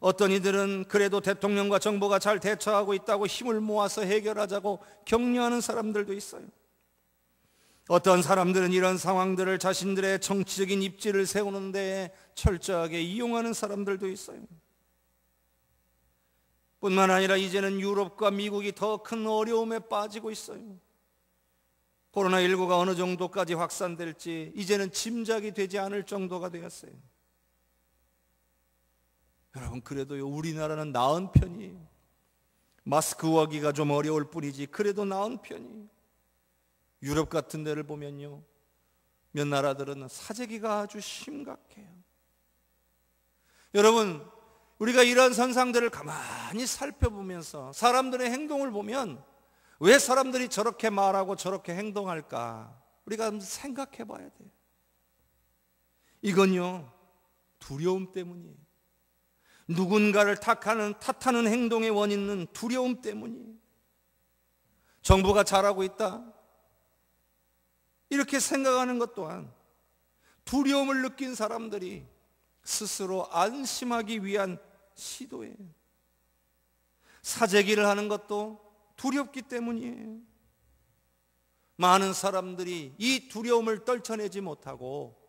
어떤 이들은 그래도 대통령과 정부가 잘 대처하고 있다고 힘을 모아서 해결하자고 격려하는 사람들도 있어요. 어떤 사람들은 이런 상황들을 자신들의 정치적인 입지를 세우는 데 철저하게 이용하는 사람들도 있어요. 뿐만 아니라 이제는 유럽과 미국이 더 큰 어려움에 빠지고 있어요. 코로나19가 어느 정도까지 확산될지 이제는 짐작이 되지 않을 정도가 되었어요. 여러분, 그래도요, 우리나라는 나은 편이에요. 마스크 구하기가 좀 어려울 뿐이지 그래도 나은 편이에요. 유럽 같은 데를 보면요, 몇 나라들은 사재기가 아주 심각해요. 여러분, 우리가 이런 선상들을 가만히 살펴보면서 사람들의 행동을 보면 왜 사람들이 저렇게 말하고 저렇게 행동할까? 우리가 한번 생각해 봐야 돼요. 이건요, 두려움 때문이에요. 누군가를 탓하는 행동의 원인은 두려움 때문이에요. 정부가 잘하고 있다, 이렇게 생각하는 것 또한 두려움을 느낀 사람들이 스스로 안심하기 위한 시도예요. 사재기를 하는 것도 두렵기 때문이에요. 많은 사람들이 이 두려움을 떨쳐내지 못하고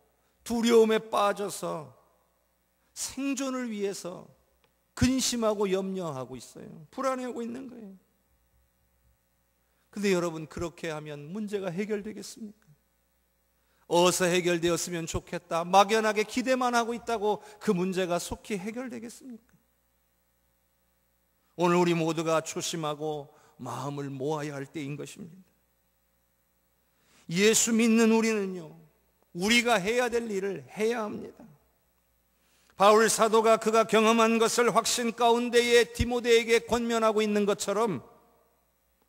두려움에 빠져서 생존을 위해서 근심하고 염려하고 있어요. 불안해하고 있는 거예요. 근데 여러분, 그렇게 하면 문제가 해결되겠습니까? 어서 해결되었으면 좋겠다, 막연하게 기대만 하고 있다고 그 문제가 속히 해결되겠습니까? 오늘 우리 모두가 조심하고 마음을 모아야 할 때인 것입니다. 예수 믿는 우리는요, 우리가 해야 될 일을 해야 합니다. 바울 사도가 그가 경험한 것을 확신 가운데에 디모데에게 권면하고 있는 것처럼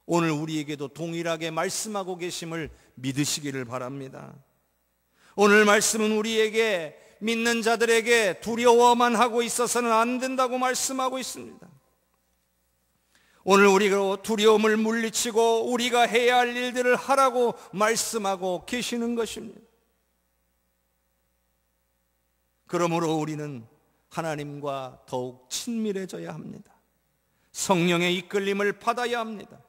오늘 우리에게도 동일하게 말씀하고 계심을 믿으시기를 바랍니다. 오늘 말씀은 우리에게, 믿는 자들에게 두려워만 하고 있어서는 안 된다고 말씀하고 있습니다. 오늘 우리가 두려움을 물리치고 우리가 해야 할 일들을 하라고 말씀하고 계시는 것입니다. 그러므로 우리는 하나님과 더욱 친밀해져야 합니다. 성령의 이끌림을 받아야 합니다.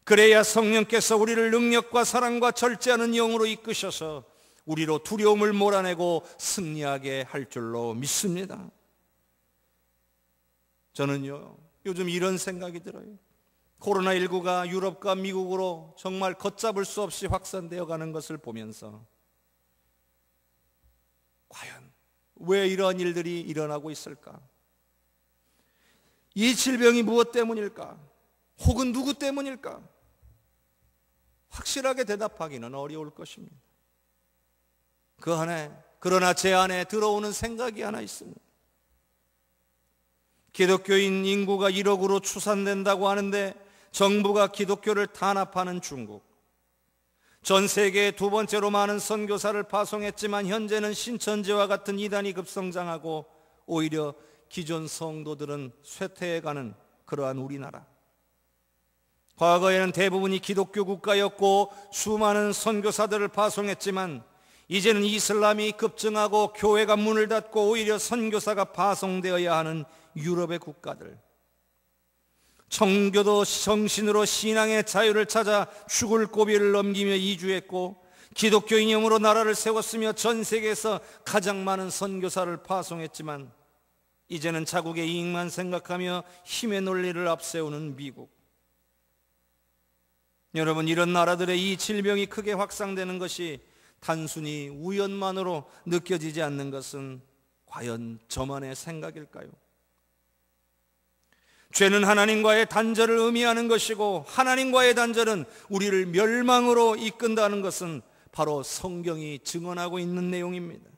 그래야 성령께서 우리를 능력과 사랑과 절제하는 영으로 이끄셔서 우리로 두려움을 몰아내고 승리하게 할 줄로 믿습니다. 저는요, 요즘 이런 생각이 들어요. 코로나19가 유럽과 미국으로 정말 걷잡을 수 없이 확산되어 가는 것을 보면서 과연 왜 이러한 일들이 일어나고 있을까? 이 질병이 무엇 때문일까? 혹은 누구 때문일까? 확실하게 대답하기는 어려울 것입니다. 그러나 제 안에 들어오는 생각이 하나 있습니다. 기독교인 인구가 1억으로 추산된다고 하는데 정부가 기독교를 탄압하는 중국, 전 세계에 두 번째로 많은 선교사를 파송했지만 현재는 신천지와 같은 이단이 급성장하고 오히려 기존 성도들은 쇠퇴해가는 그러한 우리나라, 과거에는 대부분이 기독교 국가였고 수많은 선교사들을 파송했지만 이제는 이슬람이 급증하고 교회가 문을 닫고 오히려 선교사가 파송되어야 하는 유럽의 국가들, 청교도 정신으로 신앙의 자유를 찾아 죽을 고비를 넘기며 이주했고 기독교 이념으로 나라를 세웠으며 전 세계에서 가장 많은 선교사를 파송했지만 이제는 자국의 이익만 생각하며 힘의 논리를 앞세우는 미국, 여러분, 이런 나라들의 이 질병이 크게 확산되는 것이 단순히 우연만으로 느껴지지 않는 것은 과연 저만의 생각일까요? 죄는 하나님과의 단절을 의미하는 것이고 하나님과의 단절은 우리를 멸망으로 이끈다는 것은 바로 성경이 증언하고 있는 내용입니다.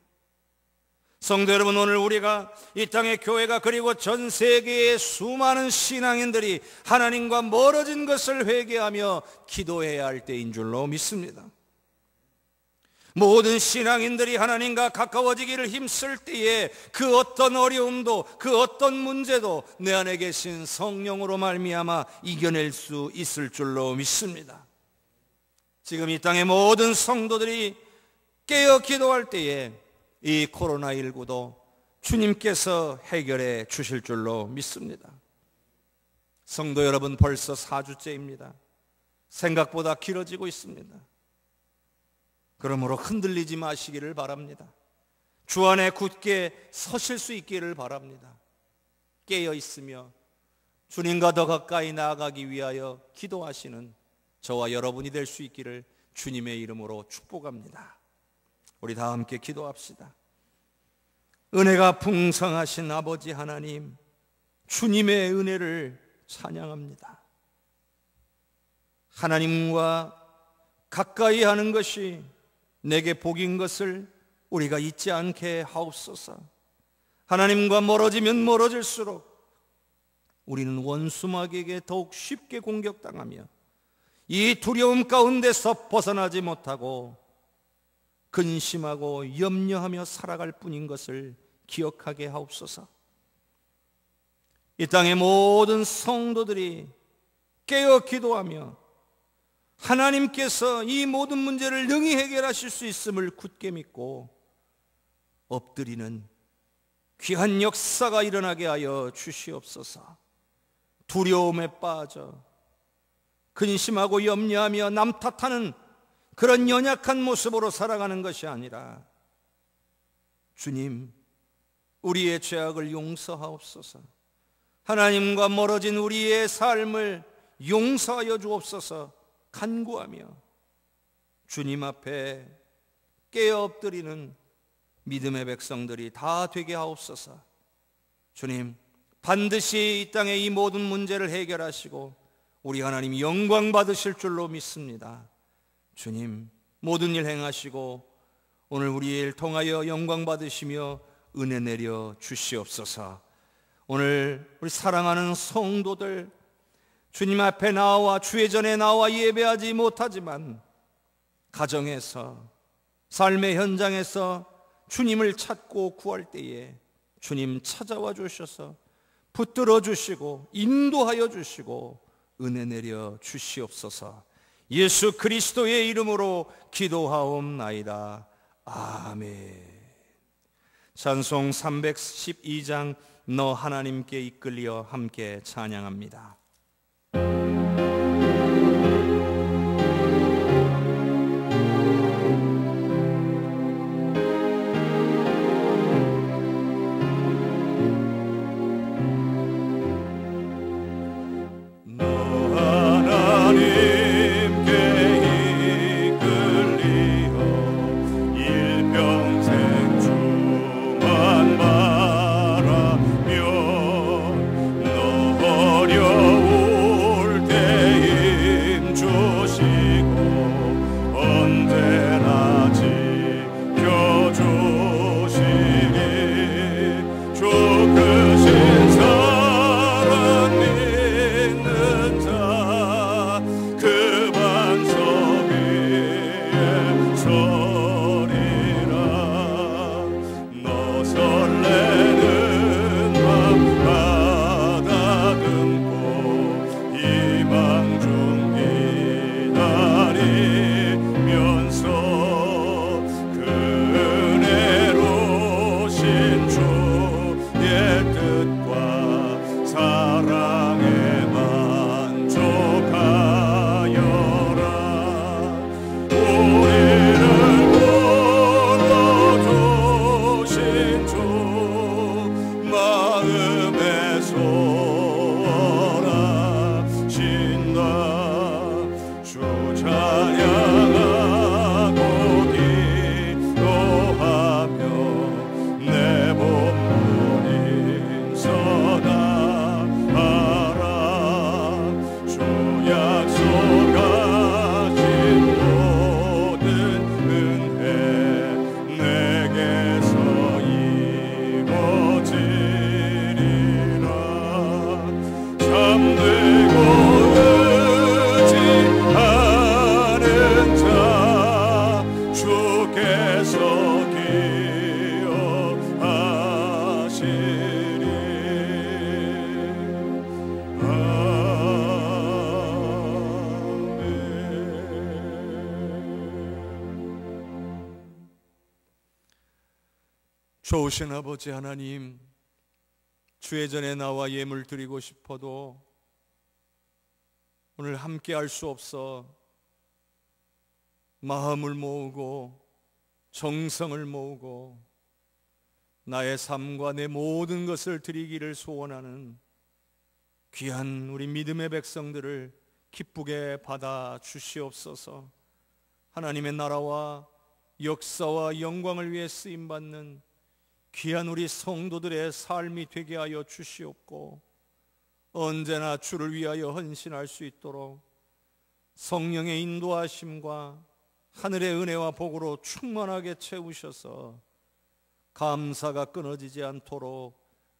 성도 여러분, 오늘 우리가 이 땅의 교회가 그리고 전 세계의 수많은 신앙인들이 하나님과 멀어진 것을 회개하며 기도해야 할 때인 줄로 믿습니다. 모든 신앙인들이 하나님과 가까워지기를 힘쓸 때에 그 어떤 어려움도 그 어떤 문제도 내 안에 계신 성령으로 말미암아 이겨낼 수 있을 줄로 믿습니다. 지금 이 땅의 모든 성도들이 깨어 기도할 때에 이 코로나19도 주님께서 해결해 주실 줄로 믿습니다. 성도 여러분, 벌써 4주째입니다. 생각보다 길어지고 있습니다. 그러므로 흔들리지 마시기를 바랍니다. 주 안에 굳게 서실 수 있기를 바랍니다. 깨어 있으며 주님과 더 가까이 나아가기 위하여 기도하시는 저와 여러분이 될 수 있기를 주님의 이름으로 축복합니다. 우리 다 함께 기도합시다. 은혜가 풍성하신 아버지 하나님, 주님의 은혜를 찬양합니다. 하나님과 가까이 하는 것이 내게 복인 것을 우리가 잊지 않게 하옵소서. 하나님과 멀어지면 멀어질수록 우리는 원수마귀에게 더욱 쉽게 공격당하며 이 두려움 가운데서 벗어나지 못하고 근심하고 염려하며 살아갈 뿐인 것을 기억하게 하옵소서. 이 땅의 모든 성도들이 깨어 기도하며 하나님께서 이 모든 문제를 능히 해결하실 수 있음을 굳게 믿고 엎드리는 귀한 역사가 일어나게 하여 주시옵소서. 두려움에 빠져 근심하고 염려하며 남 탓하는 그런 연약한 모습으로 살아가는 것이 아니라 주님, 우리의 죄악을 용서하옵소서. 하나님과 멀어진 우리의 삶을 용서하여 주옵소서. 간구하며 주님 앞에 깨어 엎드리는 믿음의 백성들이 다 되게 하옵소서. 주님, 반드시 이 땅의 이 모든 문제를 해결하시고 우리 하나님 영광 받으실 줄로 믿습니다. 주님, 모든 일 행하시고 오늘 우리 일 통하여 영광 받으시며 은혜 내려 주시옵소서. 오늘 우리 사랑하는 성도들, 주님 앞에 나와 주의 전에 나와 예배하지 못하지만 가정에서, 삶의 현장에서 주님을 찾고 구할 때에 주님 찾아와 주셔서 붙들어 주시고 인도하여 주시고 은혜 내려 주시옵소서. 예수 그리스도의 이름으로 기도하옵나이다. 아멘. 찬송 312장 너 하나님께 이끌려 함께 찬양합니다. 좋으신 아버지 하나님, 주의 전에 나와 예물 드리고 싶어도 오늘 함께 할 수 없어 마음을 모으고 정성을 모으고 나의 삶과 내 모든 것을 드리기를 소원하는 귀한 우리 믿음의 백성들을 기쁘게 받아 주시옵소서. 하나님의 나라와 역사와 영광을 위해 쓰임받는 귀한 우리 성도들의 삶이 되게 하여 주시옵고, 언제나 주를 위하여 헌신할 수 있도록 성령의 인도하심과 하늘의 은혜와 복으로 충만하게 채우셔서 감사가 끊어지지 않도록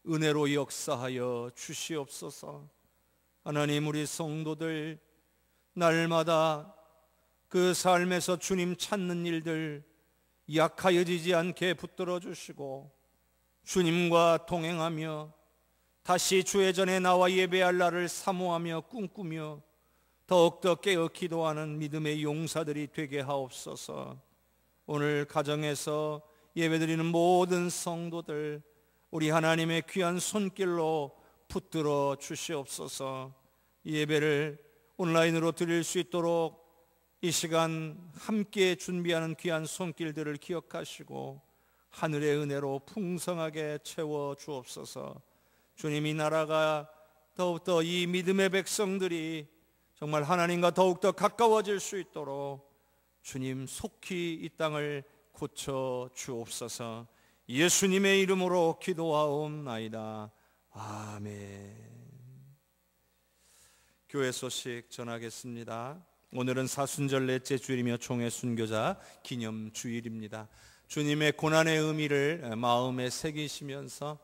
은혜로 역사하여 주시옵소서. 하나님, 우리 성도들 날마다 그 삶에서 주님 찾는 일들 약하여지지 않게 붙들어 주시고 주님과 동행하며 다시 주의 전에 나와 예배할 날을 사모하며 꿈꾸며 더욱더 깨어 기도하는 믿음의 용사들이 되게 하옵소서. 오늘 가정에서 예배드리는 모든 성도들 우리 하나님의 귀한 손길로 붙들어 주시옵소서. 예배를 온라인으로 드릴 수 있도록 이 시간 함께 준비하는 귀한 손길들을 기억하시고 하늘의 은혜로 풍성하게 채워 주옵소서. 주님, 이 나라가 더욱더 이 믿음의 백성들이 정말 하나님과 더욱더 가까워질 수 있도록 주님 속히 이 땅을 고쳐 주옵소서. 예수님의 이름으로 기도하옵나이다. 아멘. 교회 소식 전하겠습니다. 오늘은 사순절 넷째 주일이며 총회 순교자 기념 주일입니다. 주님의 고난의 의미를 마음에 새기시면서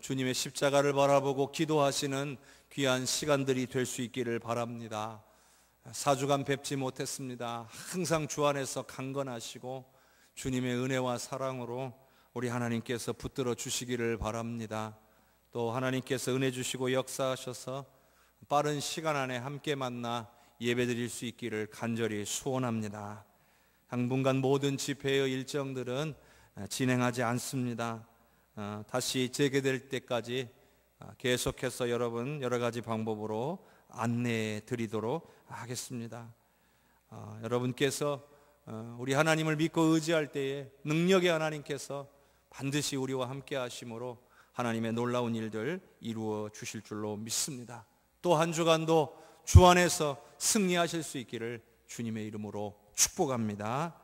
주님의 십자가를 바라보고 기도하시는 귀한 시간들이 될 수 있기를 바랍니다. 4주간 뵙지 못했습니다. 항상 주 안에서 강건하시고 주님의 은혜와 사랑으로 우리 하나님께서 붙들어 주시기를 바랍니다. 또 하나님께서 은혜 주시고 역사하셔서 빠른 시간 안에 함께 만나 예배드릴 수 있기를 간절히 소원합니다. 당분간 모든 집회의 일정들은 진행하지 않습니다. 다시 재개될 때까지 계속해서 여러분 여러 가지 방법으로 안내해 드리도록 하겠습니다. 여러분께서 우리 하나님을 믿고 의지할 때에 능력의 하나님께서 반드시 우리와 함께 하심으로 하나님의 놀라운 일들 이루어 주실 줄로 믿습니다. 또 한 주간도 주 안에서 승리하실 수 있기를 주님의 이름으로 축복합니다.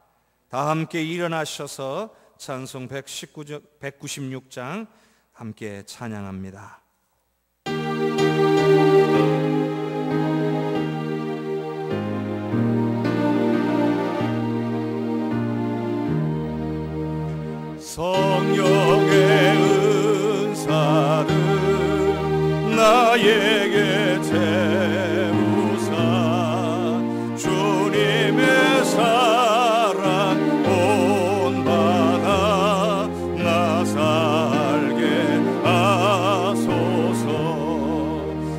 다 함께 일어나셔서 찬송 196장 함께 찬양합니다. 성령의 은사를 나에게 채우사 주님의 사랑 본받아 나 살게 하소서.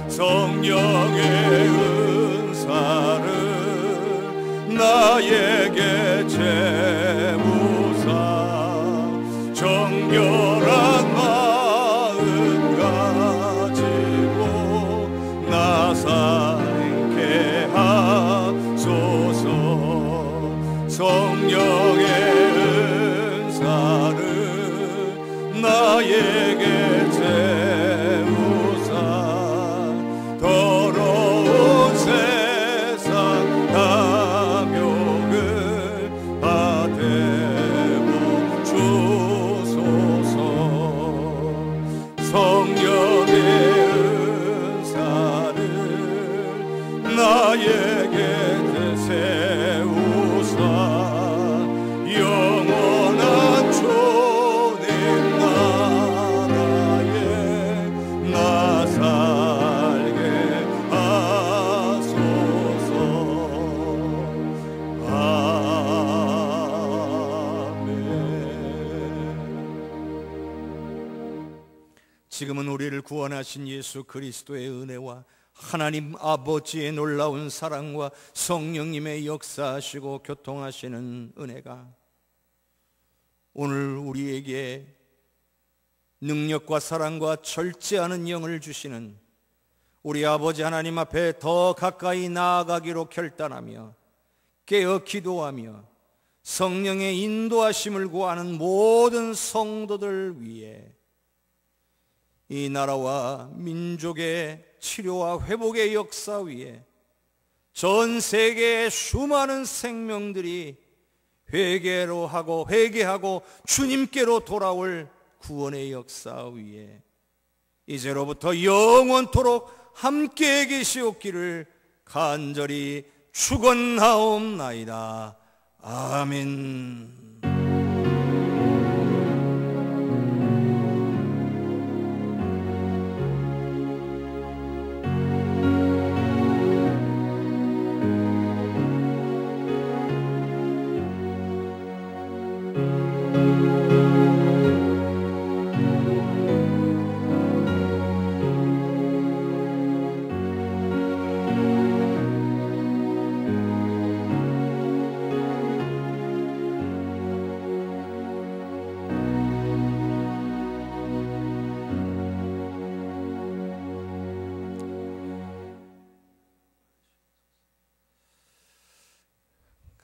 성령의 은사를 나에게 채우사 정결한 마음 가지고 나 살게 하소서. 성령의 은사를 나에게 채우사 더러운 세상 탐욕을 받들고 주소서. 성령의 은사를 나에게 세우사 영원한 주님 나라에 나 살게 하소서. 아멘. 지금은 우리를 구원하신 예수 그리스도의 은혜와 하나님 아버지의 놀라운 사랑과 성령님의 역사하시고 교통하시는 은혜가 오늘 우리에게 능력과 사랑과 절제하는 영을 주시는 우리 아버지 하나님 앞에 더 가까이 나아가기로 결단하며 깨어 기도하며 성령의 인도하심을 구하는 모든 성도들 위해 이 나라와 민족의 치료와 회복의 역사 위에 전 세계의 수많은 생명들이 회개하고 주님께로 돌아올 구원의 역사 위에 이제로부터 영원토록 함께 계시옵기를 간절히 축원하옵나이다. 아멘.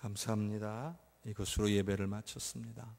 감사합니다. 이것으로 예배를 마쳤습니다.